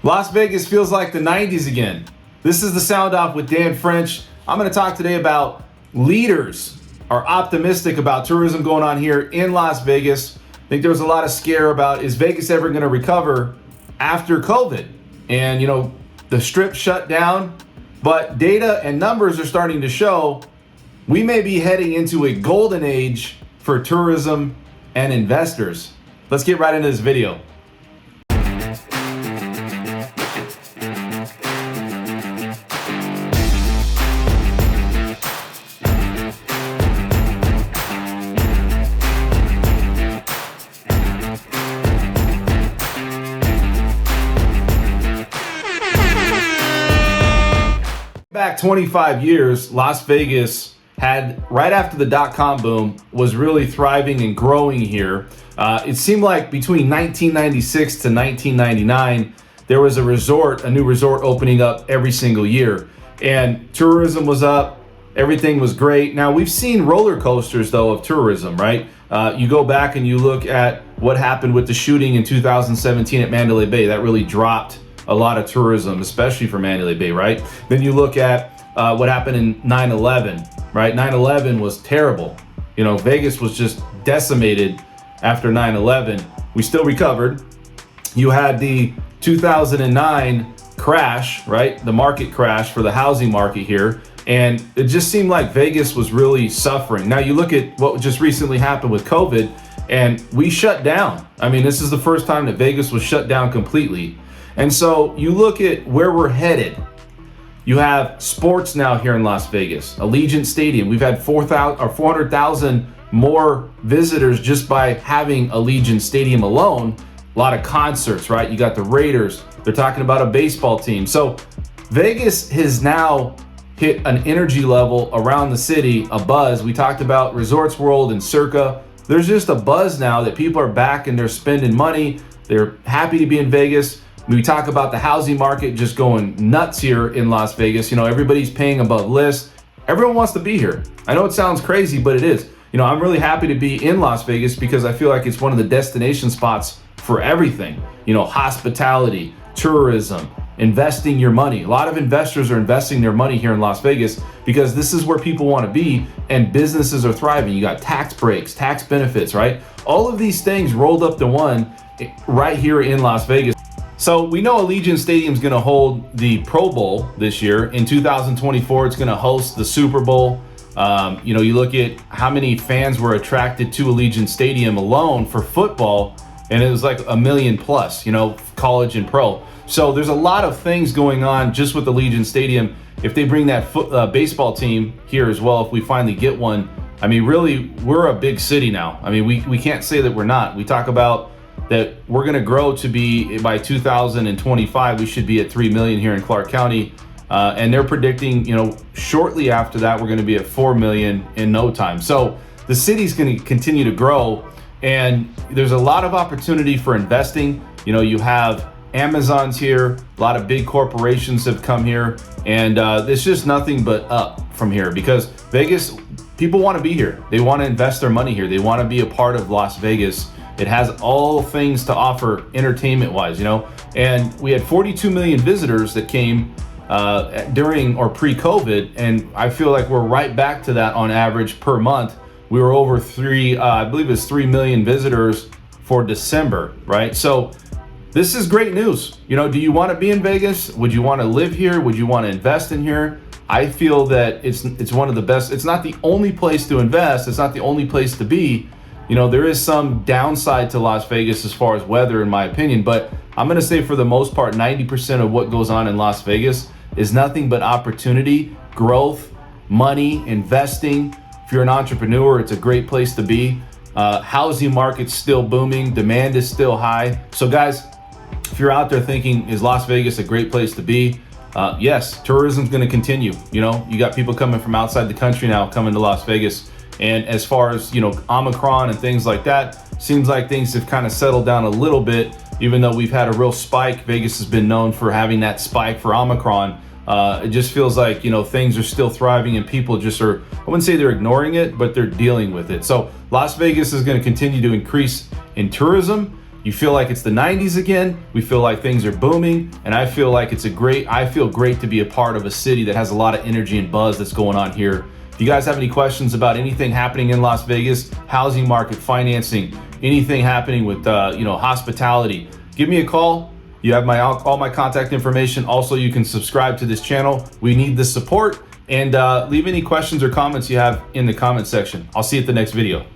Las Vegas feels like the 90s again. This is the Sound Off with Dan French. I'm going to talk today about leaders are optimistic about tourism going on here in Las Vegas. I think there was a lot of scare about, is Vegas ever going to recover after COVID? And, the strip shut down, but data and numbers are starting to show we may be heading into a golden age for tourism and investors. Let's get right into this video. Back 25 years, Las Vegas had, right after the dot-com boom, was really thriving and growing here. It seemed like between 1996 to 1999, there was a new resort opening up every single year. And tourism was up, everything was great. Now, we've seen roller coasters, though, of tourism, right? You go back and you look at what happened with the shooting in 2017 at Mandalay Bay. That really dropped a lot of tourism, especially for Mandalay Bay, right? Then you look at what happened in 9/11, right? 9/11 was terrible. Vegas was just decimated after 9/11. We still recovered. You had the 2009 crash, right? The market crash for the housing market here. And it just seemed like Vegas was really suffering. Now you look at what just recently happened with COVID, and we shut down. I mean, this is the first time that Vegas was shut down completely. And so you look at where we're headed. You have sports now here in Las Vegas. Allegiant Stadium. We've had 400,000 more visitors just by having Allegiant Stadium alone. A lot of concerts, right? You got the Raiders. They're talking about a baseball team. So Vegas has now hit an energy level around the city, a buzz. We talked about Resorts World and Circa. There's just a buzz now that people are back and they're spending money. They're happy to be in Vegas. We talk about the housing market just going nuts here in Las Vegas. Everybody's paying above list. Everyone wants to be here. I know it sounds crazy, but it is. I'm really happy to be in Las Vegas because I feel like it's one of the destination spots for everything. Hospitality, tourism, investing your money. A lot of investors are investing their money here in Las Vegas because this is where people want to be and businesses are thriving. You got tax breaks, tax benefits, right? All of these things rolled up to one right here in Las Vegas. So we know Allegiant Stadium is going to hold the Pro Bowl this year. In 2024, it's going to host the Super Bowl. You look at how many fans were attracted to Allegiant Stadium alone for football, and it was like 1 million plus, college and pro. So there's a lot of things going on just with Allegiant Stadium. If they bring that baseball team here as well, if we finally get one, I mean, really, we're a big city now. I mean, we can't say that we're not. We talk about that we're going to grow to be, by 2025, we should be at 3 million here in Clark County. And they're predicting, shortly after that, we're going to be at 4 million in no time. So the city's going to continue to grow, and there's a lot of opportunity for investing. You have Amazon's here, a lot of big corporations have come here, and it's just nothing but up from here because Vegas, people want to be here. They want to invest their money here. They want to be a part of Las Vegas. It has all things to offer entertainment-wise, And we had 42 million visitors that came during or pre-COVID, and I feel like we're right back to that on average per month. We were over I believe it's 3 million visitors for December, right? So this is great news. Do you want to be in Vegas? Would you want to live here? Would you want to invest in here? I feel that it's one of the best. It's not the only place to invest. It's not the only place to be. There is some downside to Las Vegas as far as weather, in my opinion, but I'm going to say for the most part, 90% of what goes on in Las Vegas is nothing but opportunity, growth, money, investing. If you're an entrepreneur, it's a great place to be. Housing market's still booming. Demand is still high. So guys, if you're out there thinking, is Las Vegas a great place to be? Yes, tourism's going to continue. You got people coming from outside the country now coming to Las Vegas. And as far as, Omicron and things like that, seems like things have kind of settled down a little bit, even though we've had a real spike. Vegas has been known for having that spike for Omicron. It just feels like, things are still thriving and people just are, I wouldn't say they're ignoring it, but they're dealing with it. So Las Vegas is going to continue to increase in tourism. You feel like it's the 90s again. We feel like things are booming, and I feel like I feel great to be a part of a city that has a lot of energy and buzz that's going on here. If you guys have any questions about anything happening in Las Vegas, housing market, financing, anything happening with hospitality, give me a call. You have all my contact information. Also, you can subscribe to this channel. We need the support, and leave any questions or comments you have in the comment section. I'll see you at the next video.